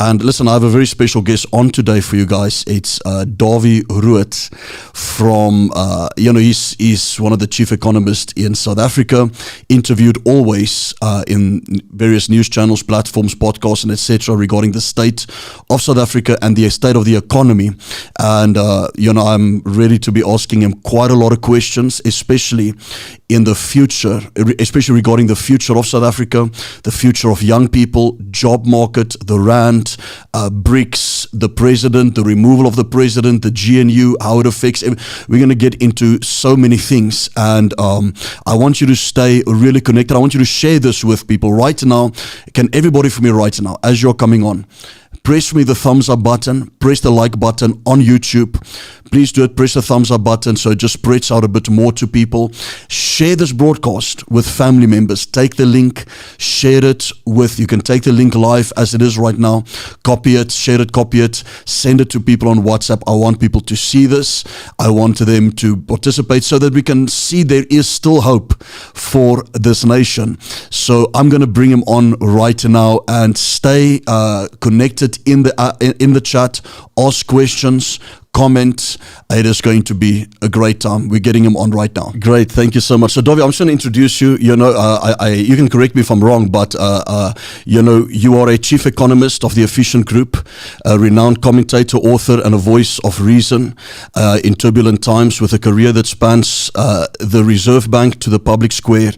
And listen, I have a very special guest on today for you guys. It's Dawie Roodt from, he's one of the chief economists in South Africa, interviewed always in various news channels, platforms, podcasts, and etc. regarding the state of South Africa and the state of the economy. And, I'm ready to be asking him quite a lot of questions, especially in the future, especially regarding the future of South Africa, the future of young people, job market, the rand, BRICS, the president, the removal of the president, the GNU, how it affects. We're going to get into so many things, and I want you to stay really connected. I want you to share this with people right now. Can everybody for me right now, as you're coming on, press me the thumbs up button, press the like button on YouTube. Please do it. Press the thumbs up button so it just spreads out a bit more to people. Share this broadcast with family members. Take the link, share it you can take the link live as it is right now. Copy it, share it, copy it, send it to people on WhatsApp. I want people to see this. I want them to participate so that we can see there is still hope for this nation. So I'm going to bring him on right now, and stay connected in the chat. Ask questions, comment. It is going to be a great time. We're getting him on right now. Great, thank you so much. So Dawie, I'm just going to introduce you. You can correct me if I'm wrong, but you are a chief economist of the Efficient Group, a renowned commentator, author, and a voice of reason in turbulent times, with a career that spans the Reserve Bank to the public square.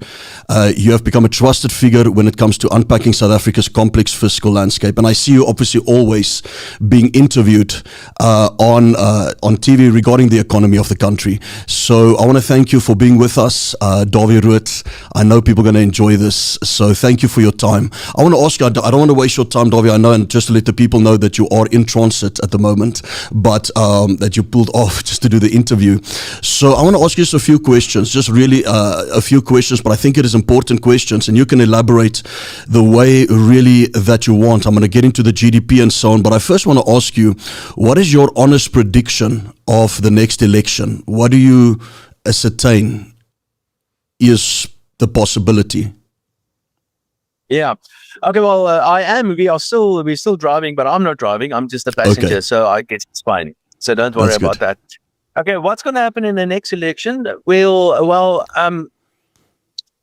You have become a trusted figure when it comes to unpacking South Africa's complex fiscal landscape, and I see you obviously always being interviewed on TV regarding the economy of the country. So I want to thank you for being with us, Dawie Roodt. I know people are going to enjoy this, so thank you for your time. I want to ask you, I don't want to waste your time, Dawie. I know, and just to let the people know that you are in transit at the moment, but that you pulled off just to do the interview. So I want to ask you just a few questions, just really a few questions, but I think it is important questions, and you can elaborate the way really that you want. I'm going to get into the GDP and so on, but I first want to ask you, what is your honest prediction of the next election? What do you ascertain is the possibility? Yeah. Okay. Well, we're still driving, but I'm not driving. I'm just a passenger, okay. So I guess it's fine. So don't worry about that. Okay. What's going to happen in the next election? Well,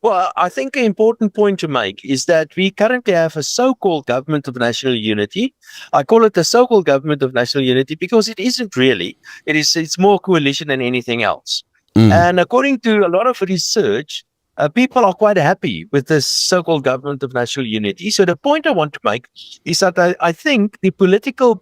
I think an important point to make is that we currently have a so-called government of national unity. I call it the so-called government of national unity because it isn't really. It's more coalition than anything else. And according to a lot of research, people are quite happy with this so-called government of national unity. So the point I want to make is that I think the political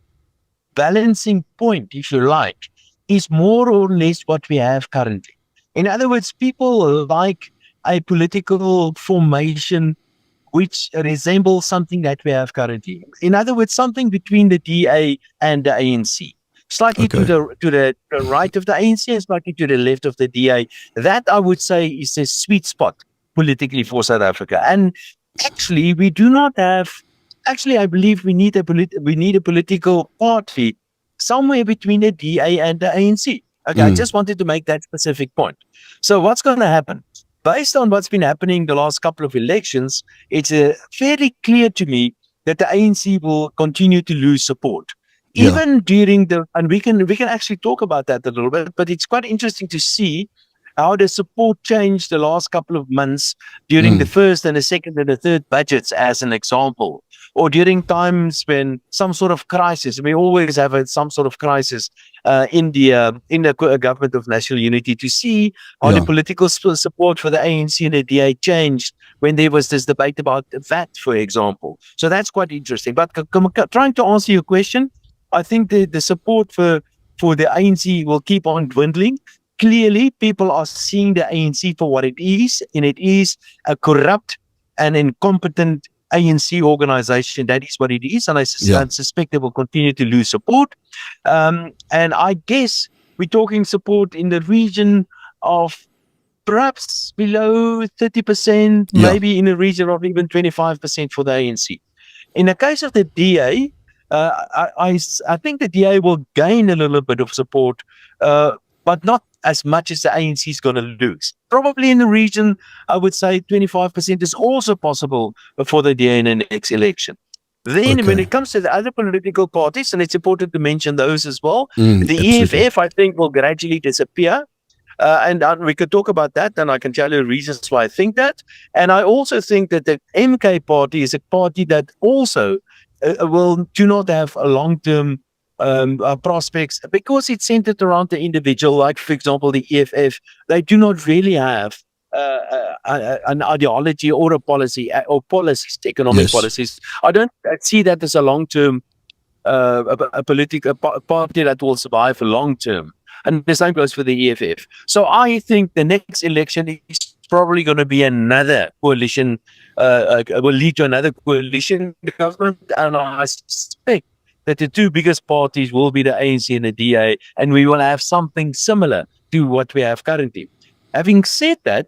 balancing point, if you like, is more or less what we have currently. In other words, people like a political formation which resembles something that we have currently. In other words, something between the DA and the ANC. Slightly to the right of the ANC and slightly to the left of the DA. That, I would say, is a sweet spot politically for South Africa. And actually, we do not have... Actually, I believe we need a political party somewhere between the DA and the ANC. Okay, I just wanted to make that specific point. So what's going to happen? Based on what's been happening the last couple of elections, it's fairly clear to me that the ANC will continue to lose support. Even during and we can actually talk about that a little bit, but it's quite interesting to see how the support changed the last couple of months during the first and the second and the third budgets, as an example, or during times when some sort of crisis. We always have some sort of crisis in the government of national unity, to see how the political support for the ANC and the DA changed when there was this debate about VAT, for example. So that's quite interesting. But trying to answer your question, I think the support for the ANC will keep on dwindling. Clearly, people are seeing the ANC for what it is, and it is a corrupt and incompetent ANC organization. That is what it is, and I suspect they will continue to lose support. And I guess we're talking support in the region of perhaps below 30%, maybe in the region of even 25% for the ANC. In the case of the DA, I think the DA will gain a little bit of support, but not as much as the ANC is going to lose. Probably in the region, I would say 25% is also possible for the DA in the next election. Then when Okay. it comes to the other political parties, and it's important to mention those as well, the Absolutely. EFF, I think, will gradually disappear. And we could talk about that, and I can tell you reasons why I think that. And I also think that the MK party is a party that also do not have a long-term prospects because it's centered around the individual. Like, for example, the EFF, they do not really have an ideology or a policy or policies, economic Yes. policies. I don't see that as a long-term a political party that will survive long term. And the same goes for the EFF. So I think the next election is probably going to be another coalition, will lead to another coalition government. And I suspect that the two biggest parties will be the ANC and the DA, and we will have something similar to what we have currently. Having said that,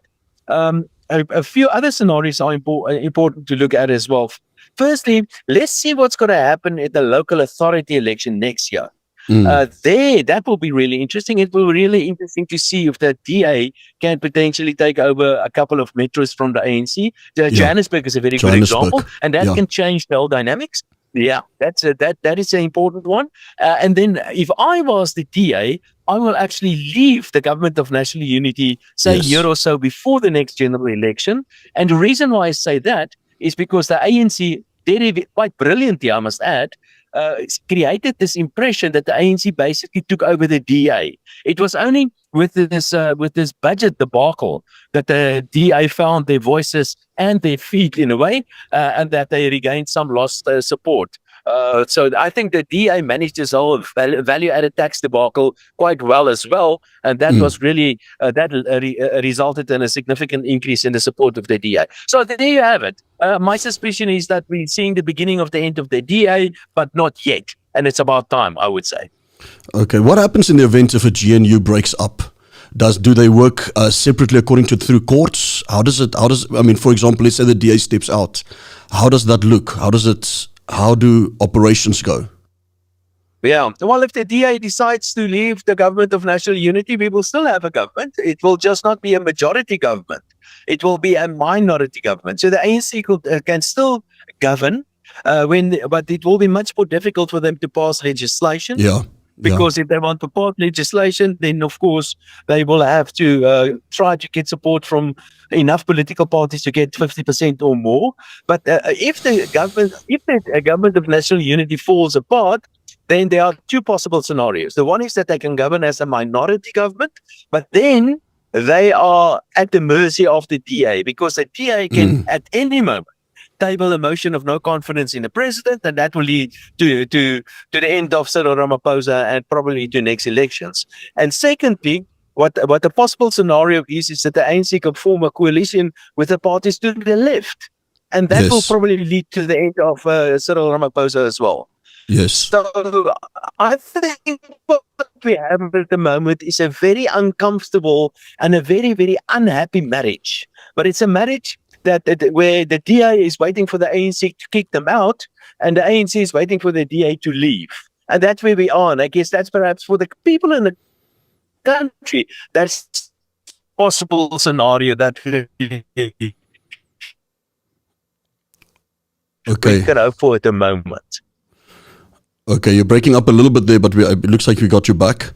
a few other scenarios are important to look at as well. Firstly, let's see what's going to happen at the local authority election next year. That will be really interesting. It will be really interesting to see if the DA can potentially take over a couple of metros from the ANC. Yeah. Johannesburg is a very good Johannesburg. example, and that Yeah. can change the whole dynamics. Yeah, that is an important one. And then if I was the DA, I will actually leave the government of national unity, say Yes. a year or so before the next general election. And the reason why I say that is because the ANC, quite brilliantly, I must add, created this impression that the ANC basically took over the DA. It was only with this budget debacle that the DA found their voices and their feet in a way, and that they regained some lost support. So I think the DA managed this whole value-added tax debacle quite well as well, and that was really resulted in a significant increase in the support of the DA. So there you have it. My suspicion is that we're seeing the beginning of the end of the DA, but not yet, and it's about time, I would say. Okay. What happens in the event if a GNU breaks up? Do they work separately according to through courts? How does I mean, for example, let's say the DA steps out. How does that look? How do operations go? Yeah. Well, if the DA decides to leave the government of national unity, we will still have a government. It will just not be a majority government. It will be a minority government. So the ANC can still govern, but it will be much more difficult for them to pass legislation. Yeah. Because if they want to pass legislation, then of course they will have to try to get support from enough political parties to get 50% or more. But if the government of national unity falls apart, then there are two possible scenarios. The one is that they can govern as a minority government, but then they are at the mercy of the DA, because the DA can at any moment table a motion of no confidence in the president, and that will lead to the end of Cyril Ramaphosa and probably to next elections. And secondly, what the possible scenario is that the ANC can form a coalition with the parties to the left, and that will probably lead to the end of Cyril Ramaphosa as well. Yes. So I think what we have at the moment is a very uncomfortable and a very, very unhappy marriage. But it's a marriage where the DA is waiting for the ANC to kick them out, and the ANC is waiting for the DA to leave. And that's where we are. And I guess that's perhaps for the people in the country, that's possible scenario that we can hope for at the moment. Okay, you're breaking up a little bit there, but it looks like we got you back.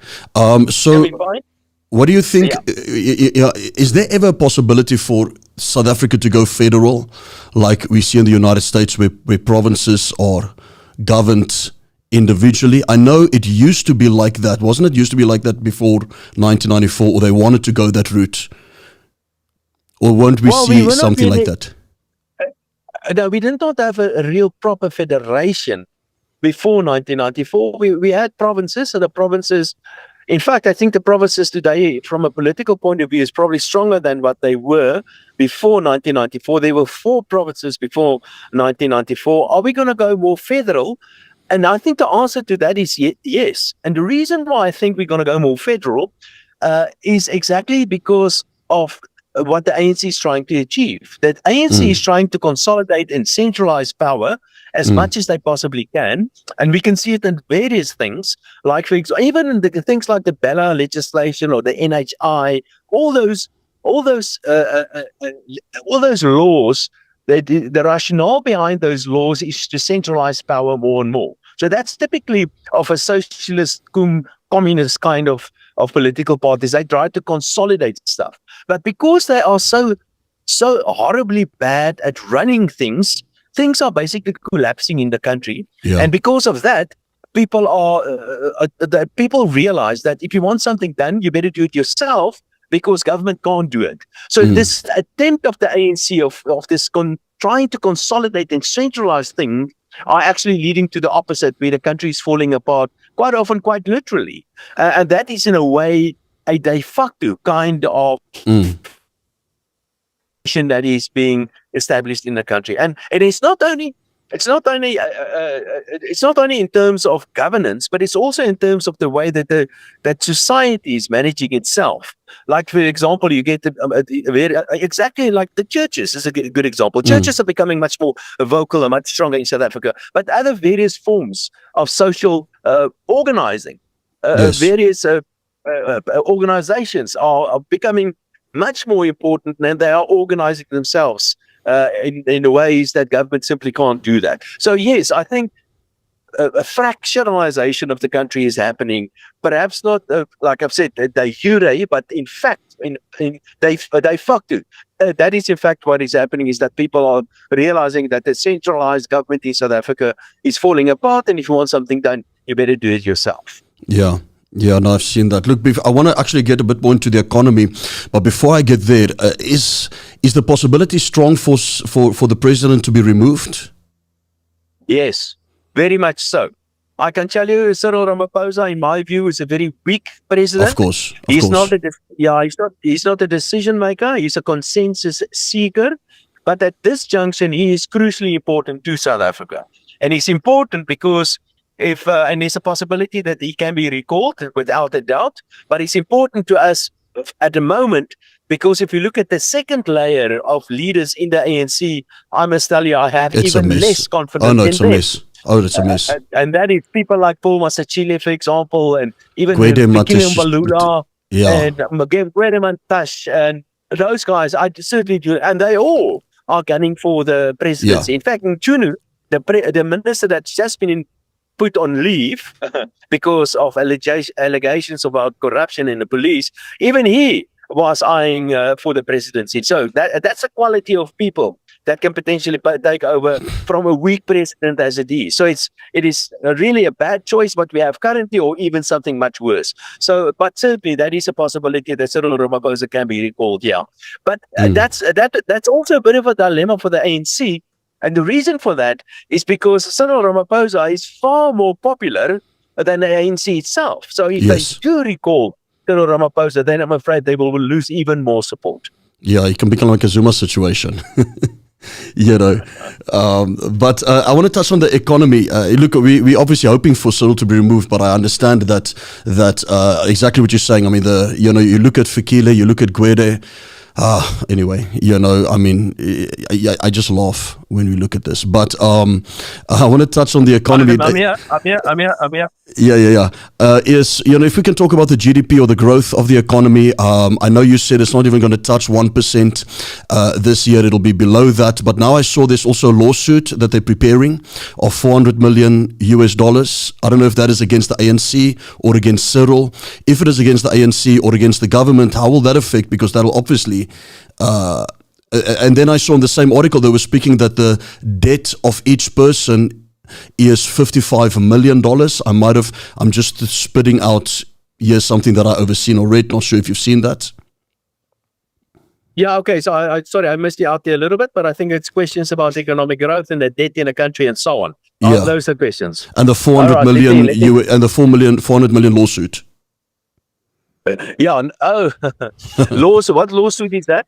So what do you think? Yeah. Is there ever a possibility for South Africa to go federal, like we see in the United States, where provinces are governed individually? I know it used to be like that, wasn't it? Used to be like that before 1994, or they wanted to go that route. Or won't we see something like that? No, we did not have a real proper federation before 1994. We had provinces, and the provinces, in fact, I think the provinces today, from a political point of view, is probably stronger than what they were before 1994. There were 4 provinces before 1994. Are we going to go more federal? And I think the answer to that is yes. And the reason why I think we're going to go more federal is exactly because of what the ANC is trying to achieve. That ANC is trying to consolidate and centralize power as much as they possibly can. And we can see it in various things, like for example, even in the things like the Bella legislation or the NHI, all those laws the rationale behind those laws is to centralize power more and more. So that's typically of a socialist, communist kind of political parties. They try to consolidate stuff. But because they are so horribly bad at running things are basically collapsing in the country. Yeah. And because of that, people people realize that if you want something done, you better do it yourself, because government can't do it. So this attempt of the ANC of this trying to consolidate and centralize things are actually leading to the opposite, where the country is falling apart, quite often, quite literally. And that is, in a way, a de facto kind of that is being established in the country. And it's not only in terms of governance, but it's also in terms of the way that society is managing itself. Like, for example, you get exactly like the churches is a good example. Churches are becoming much more vocal and much stronger in South Africa, but other various forms of social organizing, various organizations are becoming much more important, and they are organizing themselves in ways that government simply can't do that. So yes, I think a fractionalization of the country is happening. Perhaps not, like I've said, de jure, but in fact, de facto. That is in fact what is happening, is that people are realizing that the centralized government in South Africa is falling apart, and if you want something done, you better do it yourself. Yeah. Yeah, no, I've seen that. Look, I want to actually get a bit more into the economy, but before I get there, is the possibility strong for the president to be removed? Yes, very much so. I can tell you, Cyril Ramaphosa, in my view, is a very weak president. Of course, he's not a decision maker. He's a consensus seeker. But at this junction, he is crucially important to South Africa, and he's important because and there's a possibility that he can be recalled without a doubt, but it's important to us at the moment, because if you look at the second layer of leaders in the ANC, I must tell you, I have even less confidence in them. It's a mess. It's a mess. And that is people like Paul Masachile, for example, and even Matish, Balula, and Gwede Mantashe, and those guys, I certainly do, and they all are gunning for the presidency. Yeah. In fact, in Chunu, the minister that's just been put on leave because of allegations about corruption in the police, even he was eyeing for the presidency. So that's a quality of people that can potentially take over from a weak president as it is. So it is really a bad choice what we have currently, or even something much worse. So, but certainly that is a possibility that Cyril Ramaphosa can be recalled. Yeah, but that's also a bit of a dilemma for the ANC. And the reason for that is because Cyril Ramaphosa is far more popular than the ANC itself. So if they do recall Cyril Ramaphosa, then I'm afraid they will lose even more support. Yeah, it can become like a Zuma situation. But I want to touch on the economy. Look, we're obviously hoping for Cyril to be removed, but I understand that exactly what you're saying. I mean, you look at Fikile, you look at Gwede. Anyway, I mean, I just laugh when we look at this. But I want to touch on the economy. I'm here. Yeah. If we can talk about the GDP or the growth of the economy, I know you said it's not even going to touch 1% this year. It'll be below that. But now I saw there's also a lawsuit that they're preparing of $400 million. I don't know if that is against the ANC or against Cyril. If it is against the ANC or against the government, how will that affect? Because that'll obviously... and then I saw in the same article they were speaking that the debt of each person is $55 million. I'm just spitting out something that I overseen or read. Not sure if you've seen that. Yeah, okay. So sorry, I missed you out there a little bit, but I think it's questions about economic growth and the debt in the country and so on. Those are questions. And the $400 million lawsuit. Lawsuit. What lawsuit is that?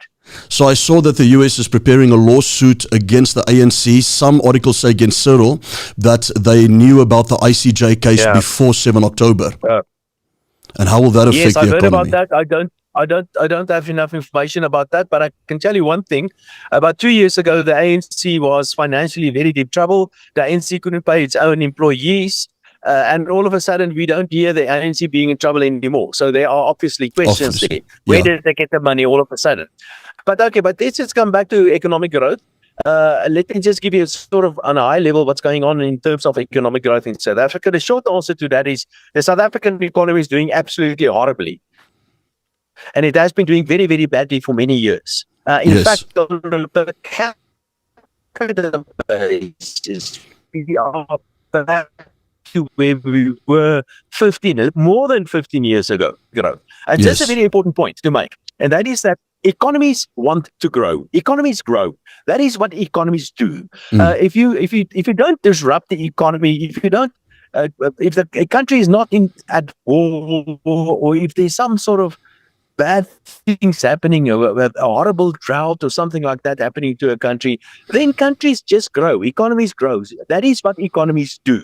So I saw that the US is preparing a lawsuit against the ANC. Some articles say against Cyril that they knew about the ICJ case before 7 October. And how will that affect the economy? Yes, I've heard about that. I don't have enough information about that, but I can tell you one thing. About 2 years ago, the ANC was financially very deep trouble. The ANC couldn't pay its own employees. And all of a sudden, we don't hear the ANC being in trouble anymore. So there are obviously questions there. Where did they get the money all of a sudden? But let's just come back to economic growth. let me just give you sort of on a high level what's going on in terms of economic growth in South Africa. The short answer to that is the South African economy is doing absolutely horribly. And it has been doing very, very badly for many years. In fact, on the per capita basis, we are back to where we were more than 15 years ago. And that's a very important point to make. And that is that economies want to grow. Economies grow. That is what economies do. If you don't disrupt the economy, if you don't, if the country is not at war, or if there's some sort of bad things happening, a horrible drought or something like that happening to a country, then countries just grow. Economies grow. That is what economies do.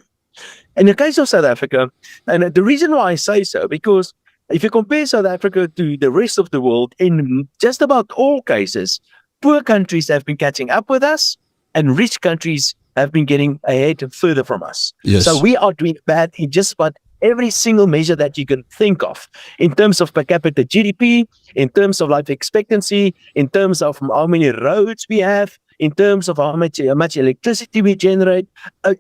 In the case of South Africa, and the reason why I say so, because if you compare South Africa to the rest of the world, in just about all cases, poor countries have been catching up with us, and rich countries have been getting ahead further from us. So we are doing bad in just about every single measure that you can think of, in terms of per capita GDP, in terms of life expectancy, in terms of how many roads we have, in terms of how much electricity we generate.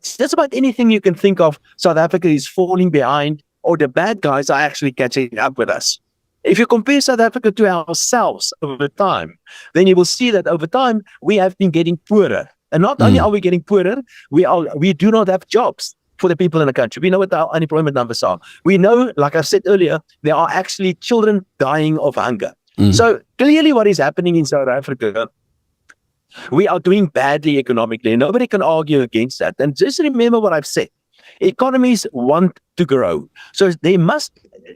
Just about anything you can think of, South Africa is falling behind, or the bad guys are actually catching up with us. If you compare South Africa to ourselves over time, then you will see that over time we have been getting poorer. And not only are we getting poorer, we do not have jobs for the people in the country. We know what our unemployment numbers are. We know, like I said earlier, there are actually children dying of hunger. So clearly what is happening in South Africa, we are doing badly economically. Nobody can argue against that. And just remember what I've said. Economies want to grow. So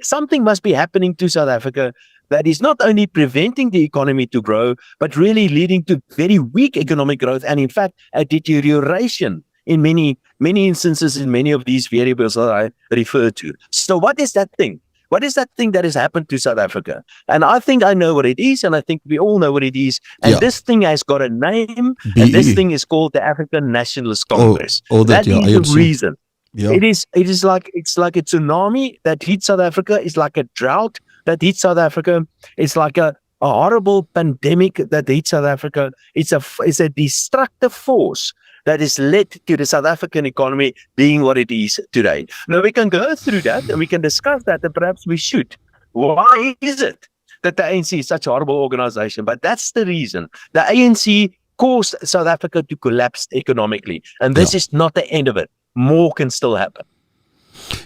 something must be happening to South Africa that is not only preventing the economy to grow, but really leading to very weak economic growth, and in fact, a deterioration in many instances in many of these variables that I refer to. So what is that thing? What is that thing that has happened to South Africa? And I think I know what it is, and I think we all know what it is. And this thing has got a name, and this thing is called the African Nationalist Congress. That is the reason. It is like a tsunami that hits South Africa. It's like a drought that hits South Africa. It's like a horrible pandemic that hits South Africa. It's a destructive force that has led to the South African economy being what it is today. Now, we can go through that and we can discuss that, and perhaps we should. Why is it that the ANC is such a horrible organization? But that's the reason. The ANC caused South Africa to collapse economically. And this is not the end of it. More can still happen.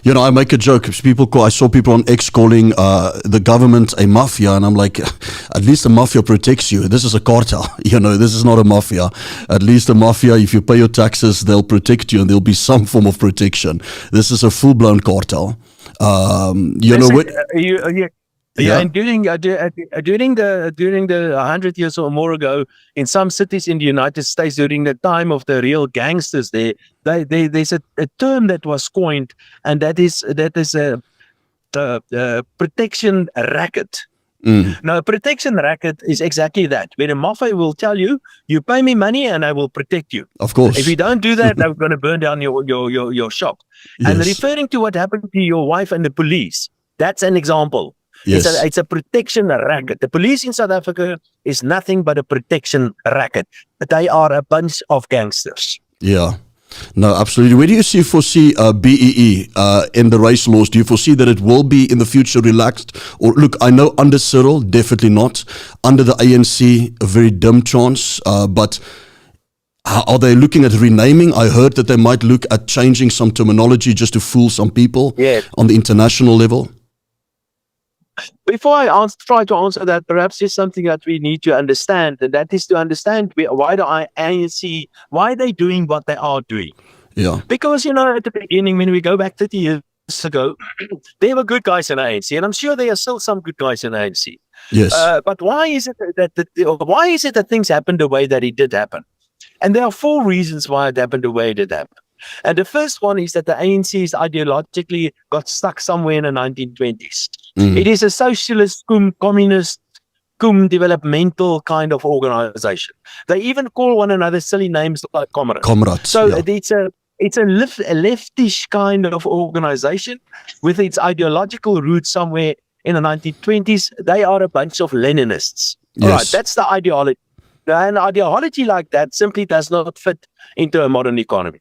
You know, I make a joke. I saw people on X calling the government a mafia, and I'm like, at least the mafia protects you. This is a cartel. You know, this is not a mafia. At least the mafia, if you pay your taxes, they'll protect you, and there'll be some form of protection. This is a full-blown cartel. And during the 100 years or more ago, in some cities in the United States, during the time of the real gangsters, there's a term that was coined, and that is a protection racket. Now, a protection racket is exactly that, where the mafia will tell you, you pay me money and I will protect you. Of course. If you don't do that, I'm going to burn down your shop. And referring to what happened to your wife and the police, that's an example. It's a protection racket. The police in South Africa is nothing but a protection racket. They are a bunch of gangsters. Yeah. No, absolutely. Where do you foresee BEE in the race laws? Do you foresee that it will be in the future relaxed? Or look, I know under Cyril, definitely not. Under the ANC, a very dim chance. But are they looking at renaming? I heard that they might look at changing some terminology just to fool some people on the international level. Before I try to answer that, perhaps there's something that we need to understand, and that is to understand why the ANC, why they're doing what they are doing. Yeah. Because, you know, at the beginning, when we go back 30 years ago, there were good guys in the ANC, and I'm sure there are still some good guys in the ANC. Yes. But why is it that things happened the way that it did happen? And there are 4 reasons why it happened the way it did happen. And the first one is that the ANC is ideologically got stuck somewhere in the 1920s. It is a socialist, communist, developmental kind of organization. They even call one another silly names like comrades. So it's a leftish kind of organization with its ideological roots somewhere in the 1920s. They are a bunch of Leninists. All right, that's the ideology. an ideology like that simply does not fit into a modern economy.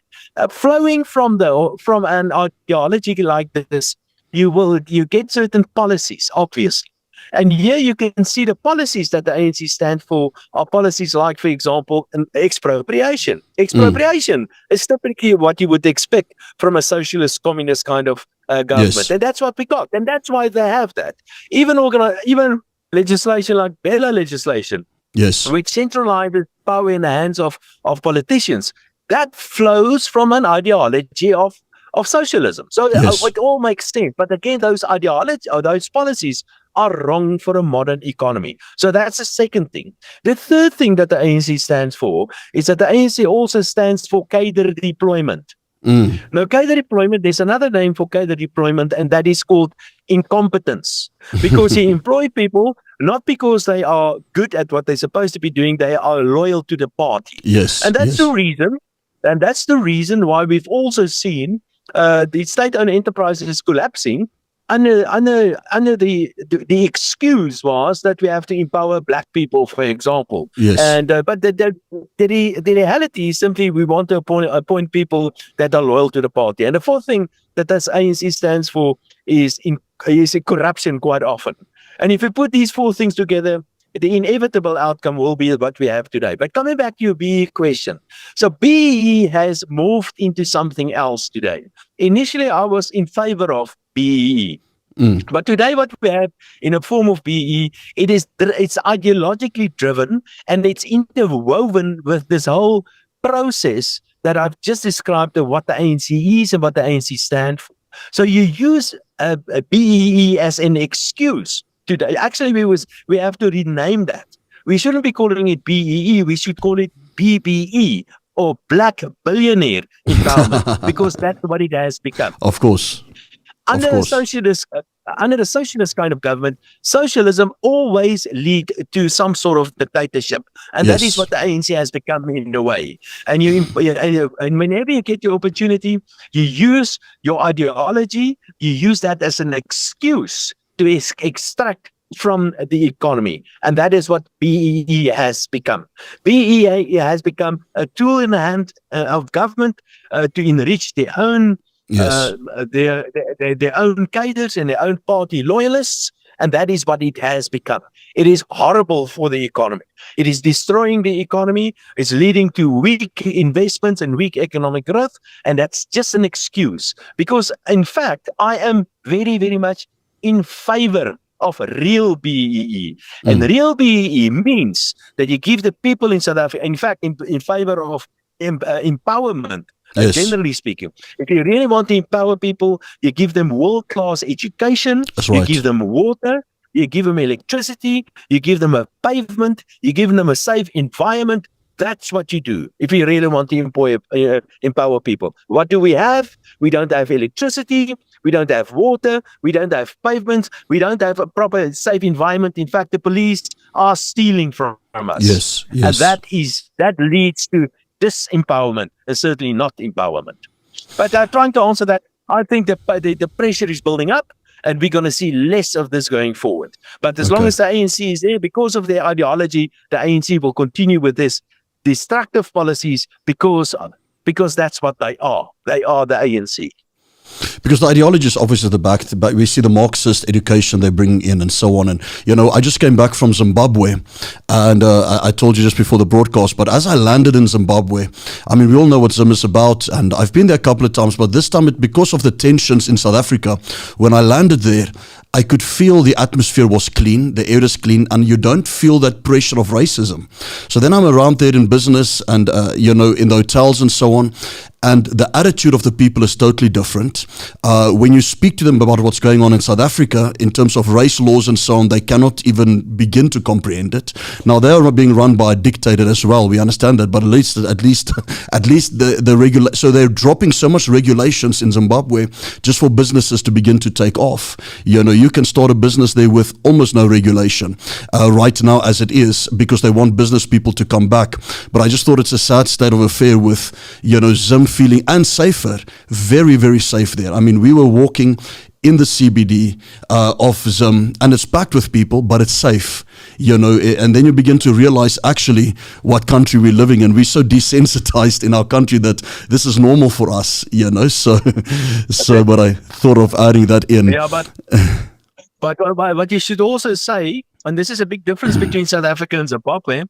Flowing from an ideology like this, you get certain policies, obviously. And here you can see the policies that the ANC stand for are policies like, for example, expropriation. Expropriation is typically what you would expect from a socialist, communist kind of government. Yes. And that's what we got. And that's why they have that. Even legislation like Bella legislation, Yes. which centralizes power in the hands of politicians, that flows from an ideology of socialism. So Yes. it all makes sense. But again, those policies are wrong for a modern economy. So that's the second thing. The third thing that the ANC stands for is that the ANC also stands for cadre deployment. Now, cadre deployment, there's another name for cadre deployment, and that is called incompetence. Because you employ people not because they are good at what they're supposed to be doing, they are loyal to the party. Yes. And that's yes. the reason. And that's the reason why we've also seen the state-owned enterprises collapsing under the excuse was that we have to empower black people, for example. Yes. And but the reality is simply we want to appoint people that are loyal to the party. And the fourth thing that this ANC stands for is corruption quite often. And if you put these four things together, the inevitable outcome will be what we have today. But coming back to your BEE question. So BEE has morphed into something else today. Initially, I was in favor of BEE. But today what we have in a form of BEE, it's ideologically driven and it's interwoven with this whole process that I've just described of what the ANC is and what the ANC stand for. So you use a BEE as an excuse. Today, actually, we have to rename that. We shouldn't be calling it BEE. We should call it BBE, or Black Billionaire Empowerment, because that's what it has become. Of course. Under the socialist kind of government, socialism always lead to some sort of dictatorship, and that is what the ANC has become in a way. And and whenever you get your opportunity, you use your ideology, you use that as an excuse to extract from the economy. And that is what BEE has become. BEE has become a tool in the hand of government to enrich their own their own cadres and their own party loyalists. And that is what it has become. It is horrible for the economy. It is destroying the economy. It's leading to weak investments and weak economic growth. And that's just an excuse. Because, in fact, I am very, very much in favor of real BEE. And real BEE means that you give the people in South Africa, in fact, in favor of empowerment, generally speaking. If you really want to empower people, you give them world-class education, you give them water, you give them electricity, you give them a pavement, you give them a safe environment. That's what you do if you really want to empower people. What do we have? We don't have electricity. We don't have water. We don't have pavements. We don't have a proper safe environment. In fact, the police are stealing from us. Yes. And that leads to disempowerment and certainly not empowerment. But trying to answer that, I think the pressure is building up and we're going to see less of this going forward. But as long as the ANC is there, because of their ideology, the ANC will continue with this destructive policies because that's what they are. They are the ANC. Because the ideology is obviously at the back, but we see the Marxist education they bring in and so on. And, I just came back from Zimbabwe and I told you just before the broadcast, but as I landed in Zimbabwe, I mean, we all know what Zim is about and I've been there a couple of times, but this time because of the tensions in South Africa, when I landed there, I could feel the atmosphere was clean, the air is clean, and you don't feel that pressure of racism. So then I'm around there in business and, in the hotels and so on. And the attitude of the people is totally different. When you speak to them about what's going on in South Africa in terms of race laws and so on, they cannot even begin to comprehend it. Now they are being run by a dictator as well. We understand that, but at least the so they're dropping so much regulations in Zimbabwe just for businesses to begin to take off. You can start a business there with almost no regulation right now as it is because they want business people to come back. But I just thought it's a sad state of affair with Zim feeling and safer, very, very safe there. I mean, we were walking in the CBD of Zim, and it's packed with people, but it's safe, and then you begin to realize actually what country we're living in. We're so desensitized in our country that this is normal for us, so but I thought of adding that in. Yeah, but you should also say, and this is a big difference between South Africa and Zimbabwe,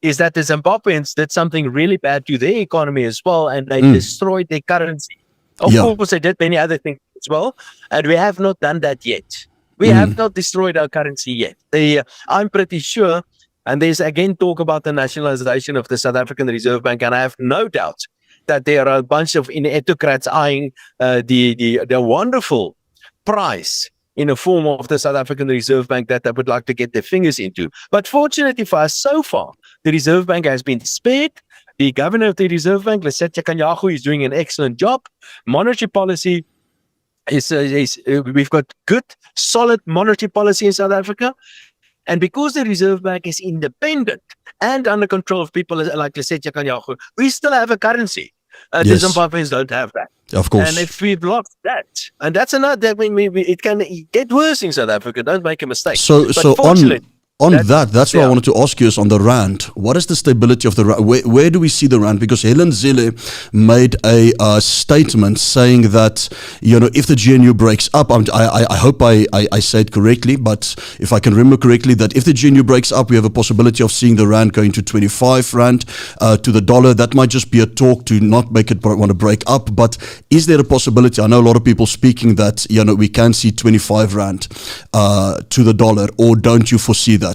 is that the Zimbabweans did something really bad to their economy as well, and they destroyed their currency. Of course, they did many other things as well, and we have not done that yet. We have not destroyed our currency yet. I'm pretty sure, and there's again talk about the nationalization of the South African Reserve Bank, and I have no doubt that there are a bunch of autocrats eyeing the wonderful prize in the form of the South African Reserve Bank that they would like to get their fingers into. But fortunately for us, so far, the Reserve Bank has been spared. The governor of the Reserve Bank, Lesetja Kganyago, is doing an excellent job. Monetary policy we've got good, solid monetary policy in South Africa. And because the Reserve Bank is independent and under control of people like Lesetja Kganyago, we still have a currency. The Zimbabweans don't have that. Of course. And if we've lost that, and that's another, it can get worse in South Africa. Don't make a mistake. So that's what I wanted to ask you is on the rand. What is the stability of the rand? Where do we see the rand? Because Helen Zille made a statement saying that if the GNU breaks up, I hope I say it correctly, but if I can remember correctly, that if the GNU breaks up, we have a possibility of seeing the rand going to 25 rand to the dollar. That might just be a talk to not make it want to break up, but is there a possibility? I know a lot of people speaking that we can see 25 rand to the dollar, or don't you foresee that?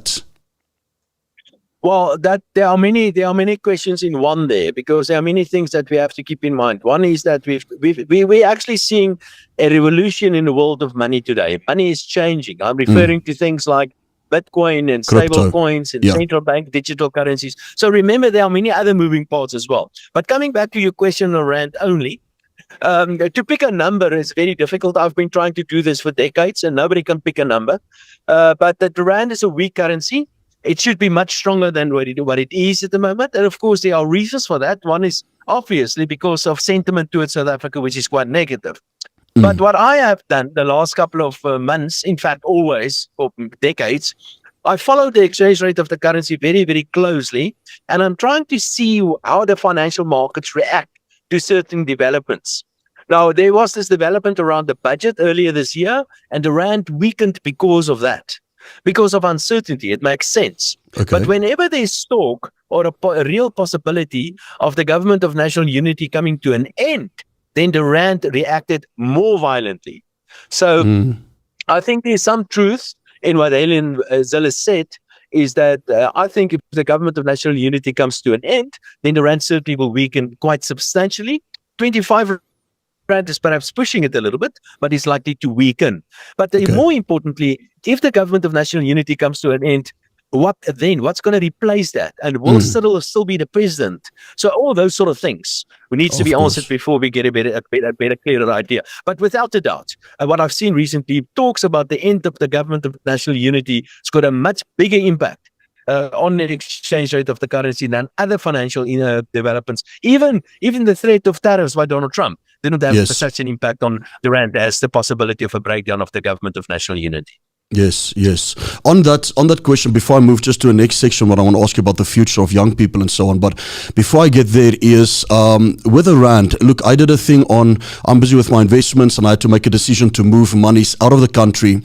Well, there are many questions in one there, because there are many things that we have to keep in mind. One is that we're actually seeing a revolution in the world of money today. Money is changing. I'm referring to things like Bitcoin and stable coins and central bank digital currencies. So remember, there are many other moving parts as well. But coming back to your question on rand only, to pick a number is very difficult. I've been trying to do this for decades, and nobody can pick a number. But the rand is a weak currency. It should be much stronger than what it is at the moment. And of course, there are reasons for that. One is obviously because of sentiment towards South Africa, which is quite negative. But what I have done the last couple of months, in fact, always for decades, I follow the exchange rate of the currency very, very closely. And I'm trying to see how the financial markets react to certain developments. Now, there was this development around the budget earlier this year, and the rand weakened because of that, because of uncertainty. It makes sense. Okay. But whenever there's talk or a real possibility of the government of national unity coming to an end, then the rand reacted more violently. So I think there's some truth in what Helen Zille said, is that I think if the government of national unity comes to an end, then the rand certainly will weaken quite substantially. 25 rand is perhaps pushing it a little bit, but it's likely to weaken. But more importantly, if the government of national unity comes to an end, what then? What's going to replace that? And will still be the president? So all those sort of things needs to be answered before we get a better, clearer idea. But without a doubt, what I've seen recently talks about the end of the government of national unity. It's got a much bigger impact on the exchange rate of the currency than other financial developments. Even the threat of tariffs by Donald Trump didn't have such an impact on the rand as the possibility of a breakdown of the government of national unity. Yes. On that question, before I move just to the next section, what I want to ask you about the future of young people and so on. But before I get there is, with the rand, look, I did a thing I'm busy with my investments, and I had to make a decision to move monies out of the country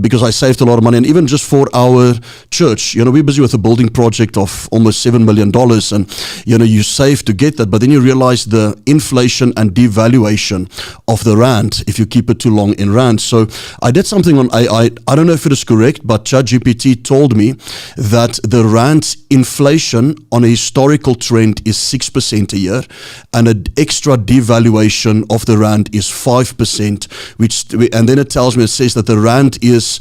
because I saved a lot of money. And even just for our church, we're busy with a building project of almost $7 million, and, you save to get that. But then you realize the inflation and devaluation of the rand if you keep it too long in rand. So I did something on I don't know if it is correct, but ChatGPT told me that the rand's inflation on a historical trend is 6% a year, and an extra devaluation of the rand is 5%. And then it says that the rand is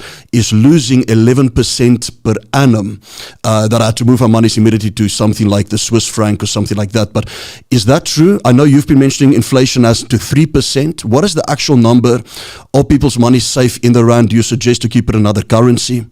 losing 11% per annum. That I had to move our monies immediately to something like the Swiss franc or something like that. But is that true? I know you've been mentioning inflation as to 3%. What is the actual number of people's money safe in the rand? Do you suggest to keep it another currency?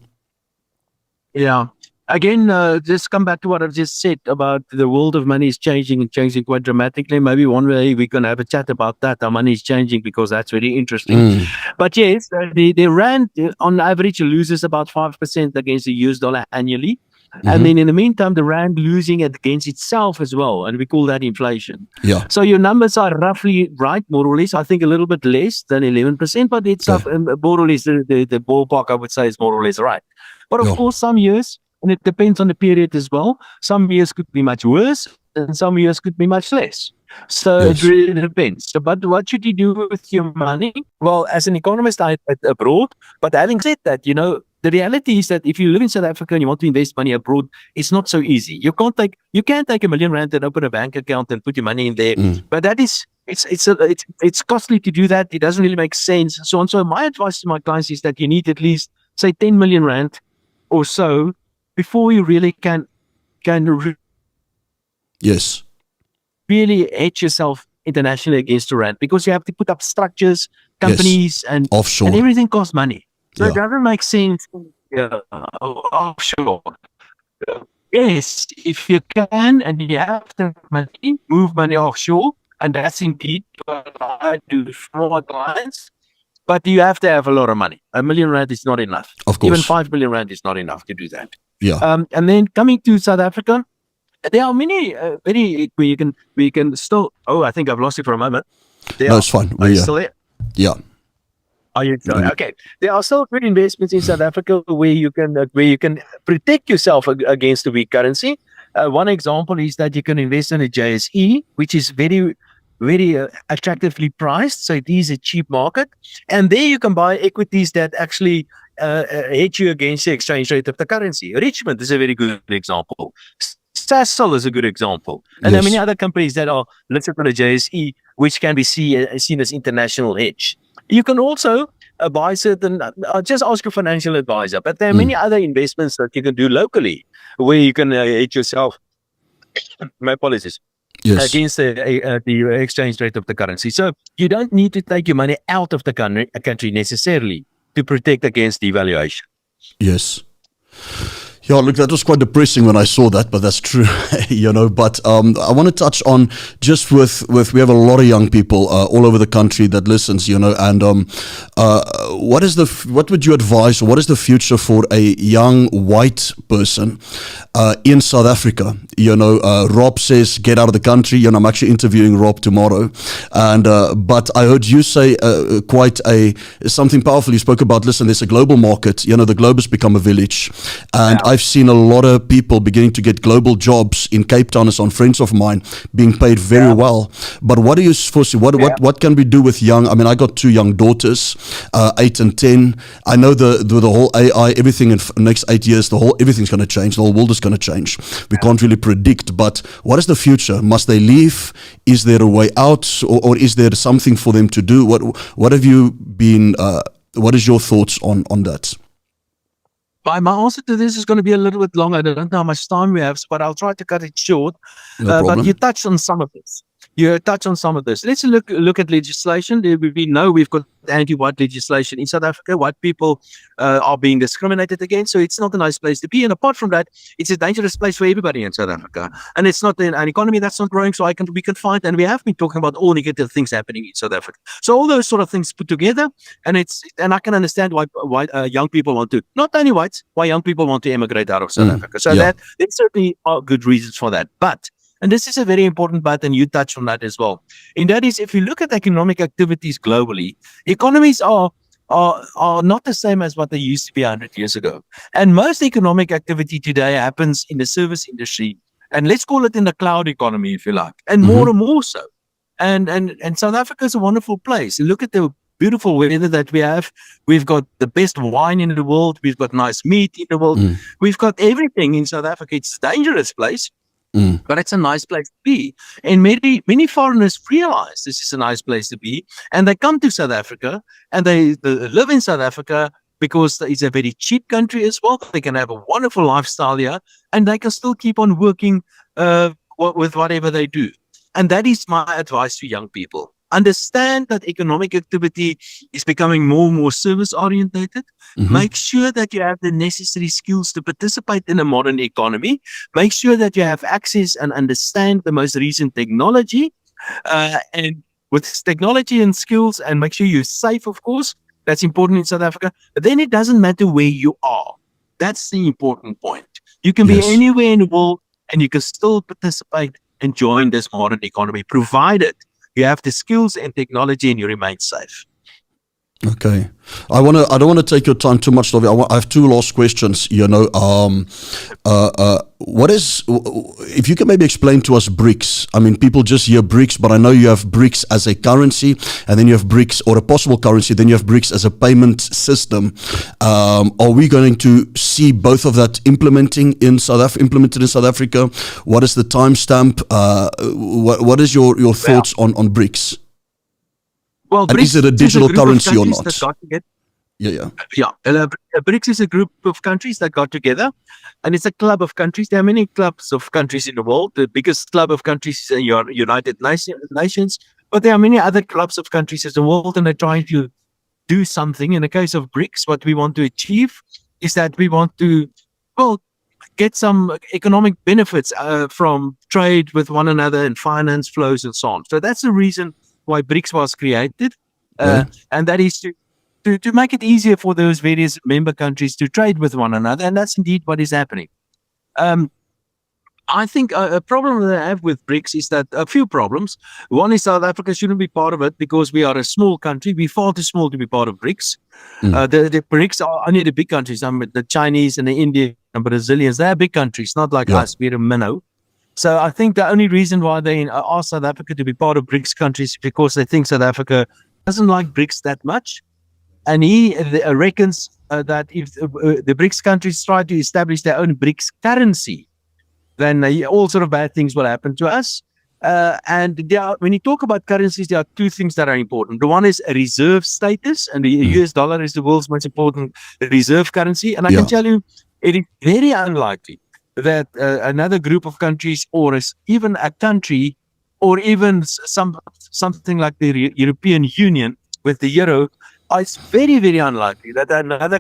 Yeah. Again, just come back to what I've just said about the world of money is changing and changing quite dramatically. Maybe one day we can have a chat about that. Our money is changing because that's very interesting. Mm. But yes, the rand on average loses about 5% against the US dollar annually. And then in the meantime, the rand losing against itself as well. And we call that inflation. Yeah. So your numbers are roughly right, more or less. I think a little bit less than 11%, but it's more or less the ballpark, I would say, is more or less right. But of course, some years, and it depends on the period as well, some years could be much worse and some years could be much less. So it really depends. So, but what should you do with your money? Well, as an economist abroad, but having said that, the reality is that if you live in South Africa and you want to invest money abroad, it's not so easy. You can't take R1 million and open a bank account and put your money in there. But that is it's costly to do that. It doesn't really make sense. So on. So my advice to my clients is that you need at least say 10 million rand or so before you really can really hedge yourself internationally against the rand, because you have to put up structures, companies, and offshore, and everything costs money. So it doesn't make sense. Offshore. Yes, if you can and you have the money, move money offshore, and that's indeed what I do for my clients. But you have to have a lot of money. R1 million is not enough. Of course. Even 5 million rand is not enough to do that. Yeah. And then coming to South Africa, there are many where we can still. Oh, I think I've lost you for a moment. No, it's fine. Are you still there? Yeah. Are you still there? Okay? There are still good investments in South Africa where you can protect yourself against the weak currency. One example is that you can invest in a JSE, which is very attractively priced. So it is a cheap market, and there you can buy equities that actually hedge you against the exchange rate of the currency. Richmond is a very good example. Sasol is a good example. And there are many other companies that are listed on the JSE, which can be seen as international hedge. You can also buy certain, just ask your financial advisor, but there are many other investments that you can do locally where you can hedge yourself. My apologies. Against the exchange rate of the currency. So you don't need to take your money out of the country necessarily to protect against devaluation. Yes. Yeah, look, that was quite depressing when I saw that, but that's true, But I want to touch on just with we have a lot of young people all over the country that listens, and what would you advise? What is the future for a young white person in South Africa? Rob says get out of the country. I'm actually interviewing Rob tomorrow, and but I heard you say something powerful. You spoke about, listen, there's a global market. The globe has become a village, and I've seen a lot of people beginning to get global jobs in Cape Town, as on friends of mine, being paid very well. But what do you foresee? What can we do with young? I mean, I got 2 young daughters, 8 and 10. I know the whole AI, everything in the next 8 years, everything's going to change. The whole world is going to change. We can't really predict. But what is the future? Must they leave? Is there a way out, or is there something for them to do? What have you been? What is your thoughts on that? My answer to this is going to be a little bit long. I don't know how much time we have, but I'll try to cut it short. But you touched on some of this. Let's look at legislation. We know we've got anti-white legislation in South Africa. White people are being discriminated against, so it's not a nice place to be. And apart from that, it's a dangerous place for everybody in South Africa. And it's not an economy that's not growing, so we can find, and we have been talking about all negative things happening in South Africa. So all those sort of things put together, and I can understand why young people want to, not only whites, why young people want to immigrate out of South Africa. So there certainly are good reasons for that. But, and this is a very important part, and you touched on that as well. And that is, if you look at economic activities globally, economies are not the same as what they used to be 100 years ago. And most economic activity today happens in the service industry, and let's call it in the cloud economy, if you like, and more and more so. And South Africa is a wonderful place. Look at the beautiful weather that we have. We've got the best wine in the world. We've got nice meat in the world. We've got everything in South Africa. It's a dangerous place. But it's a nice place to be. And many foreigners realize this is a nice place to be. And they come to South Africa, and they live in South Africa because it's a very cheap country as well. They can have a wonderful lifestyle here, and they can still keep on working with whatever they do. And that is my advice to young people. understand that economic activity is becoming more and more service orientated. Make sure that you have the necessary skills to participate in a modern economy. Make sure that you have access and understand the most recent technology. And with technology and skills, and make sure you're safe, of course. That's important in South Africa. But then it doesn't matter where you are. That's the important point. You can be anywhere in the world and you can still participate and join this modern economy, provided you have the skills and technology and you remain safe. Okay, I don't want to take your time too much, Dawie. I have two last questions. What is, if you can maybe explain to us BRICS? I mean, people just hear BRICS, but I know you have BRICS as a currency, and then you have BRICS or a possible currency. Then you have BRICS as a payment system. Are we going to see both of that implemented in South Africa? What is the timestamp? What is your thoughts on BRICS? Well, and BRICS is it a digital currency or not? BRICS is a group of countries that got together, and it's a club of countries. There are many clubs of countries in the world. The biggest club of countries is the United Nations, but there are many other clubs of countries in the world, and they're trying to do something. In the case of BRICS, what we want to achieve is that we want to, get some economic benefits from trade with one another and finance flows and so on. So that's the reason why BRICS was created, and that is to make it easier for those various member countries to trade with one another, and that's indeed what is happening. I think a problem that I have with BRICS is that a few problems. One is South Africa shouldn't be part of it because we are a small country. We're far too small to be part of BRICS. The BRICS are only the big countries. The Chinese and the Indian and Brazilians, they're big countries, not like us. We're a minnow. So I think the only reason why they ask South Africa to be part of BRICS countries is because they think South Africa doesn't like BRICS that much. And he reckons that if the BRICS countries try to establish their own BRICS currency, then all sort of bad things will happen to us. And when you talk about currencies, there are two things that are important. The one is a reserve status, and the US dollar is the world's most important reserve currency. And I can tell you, it is very unlikely that another group of countries, or even a country, or even something like the European Union with the euro, it's very, very unlikely that another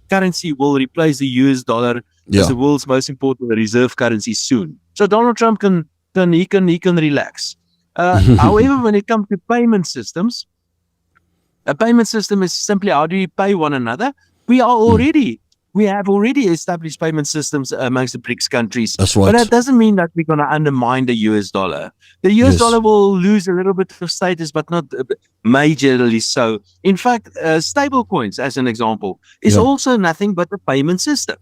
currency will replace the US dollar as the world's most important reserve currency soon. So Donald Trump can relax. However, when it comes to payment systems, a payment system is simply how do you pay one another. We have already established payment systems amongst the BRICS countries. That's right. But that doesn't mean that we're going to undermine the US dollar. The US dollar will lose a little bit of status, but not majorly so. In fact, stable coins, as an example, is also nothing but a payment system.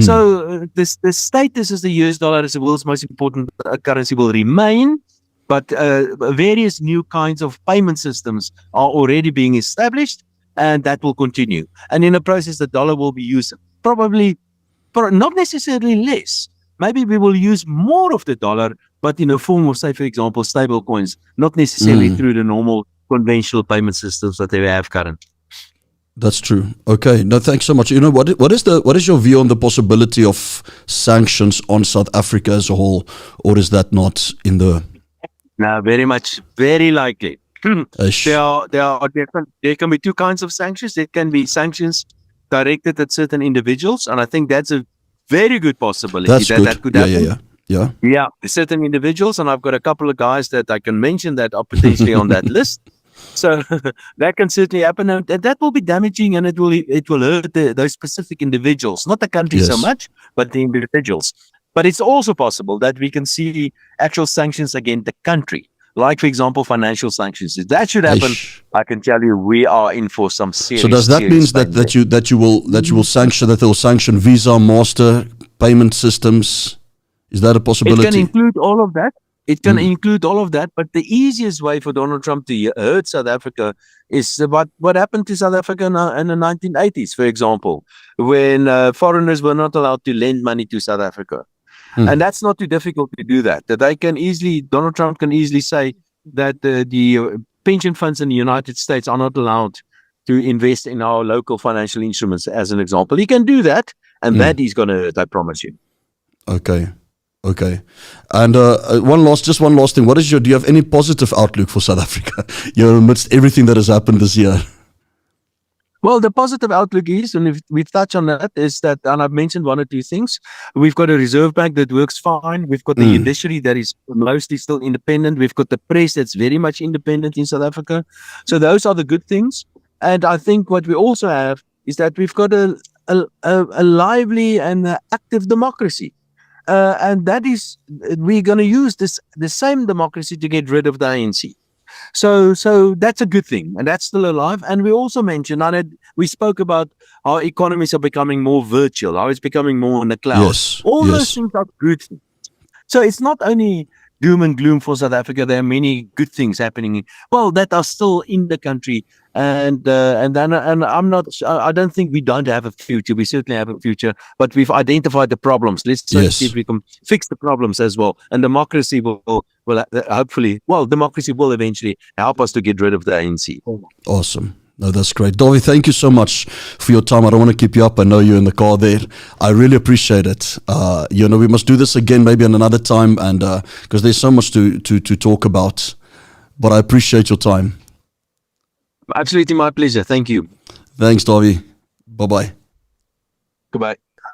So the status as the US dollar as the world's most important currency will remain, but various new kinds of payment systems are already being established, and that will continue. And in the process, the dollar will be used probably not necessarily less. Maybe we will use more of the dollar, but in the form of, say, for example, stable coins, not necessarily through the normal conventional payment systems that they have currently. That's true. Okay. No, thanks so much. What is your view on the possibility of sanctions on South Africa as a whole, or is that not in the? No, very likely. There can be two kinds of sanctions. There can be sanctions directed at certain individuals, and I think that's a very good possibility. That could happen. Yeah, certain individuals, and I've got a couple of guys that I can mention that are potentially on that list. So that can certainly happen, and that will be damaging, and it will hurt those specific individuals, not the country so much, but the individuals. But it's also possible that we can see actual sanctions against the country. Like, for example, financial sanctions. If that should happen, I can tell you we are in for some serious. So does that mean that you will sanction, that they will sanction Visa, Master payment systems? Is that a possibility? It can include all of that. Include all of that. But the easiest way for Donald Trump to hurt South Africa is what happened to South Africa in the 1980s, for example, when foreigners were not allowed to lend money to South Africa. And that's not too difficult to do that. Donald Trump can easily say that the pension funds in the United States are not allowed to invest in our local financial instruments, as an example. He can do that, and that he's going to hurt, I promise you. Okay. Okay. And one last thing. Do you have any positive outlook for South Africa, amidst everything that has happened this year? Well, the positive outlook is, and if we touch on that, is that, and I've mentioned one or two things. We've got a Reserve Bank that works fine. We've got the judiciary that is mostly still independent. We've got the press that's very much independent in South Africa. So those are the good things. And I think what we also have is that we've got a lively and active democracy. And that is, we're going to use the same democracy to get rid of the ANC. So that's a good thing, and that's still alive. And we also mentioned, we spoke about how economies are becoming more virtual, how it's becoming more in the cloud. Yes, all those things are good things. So it's not only doom and gloom for South Africa. There are many good things happening, that are still in the country. And I don't think we don't have a future. We certainly have a future, but we've identified the problems. Let's see if we can fix the problems as well. And democracy will hopefully, democracy will eventually help us to get rid of the ANC. Awesome. No, that's great. Dawie, thank you so much for your time. I don't want to keep you up. I know you're in the car there. I really appreciate it. We must do this again maybe in another time, and because there's so much to talk about. But I appreciate your time. Absolutely my pleasure. Thank you. Thanks, Dawie. Bye-bye. Goodbye.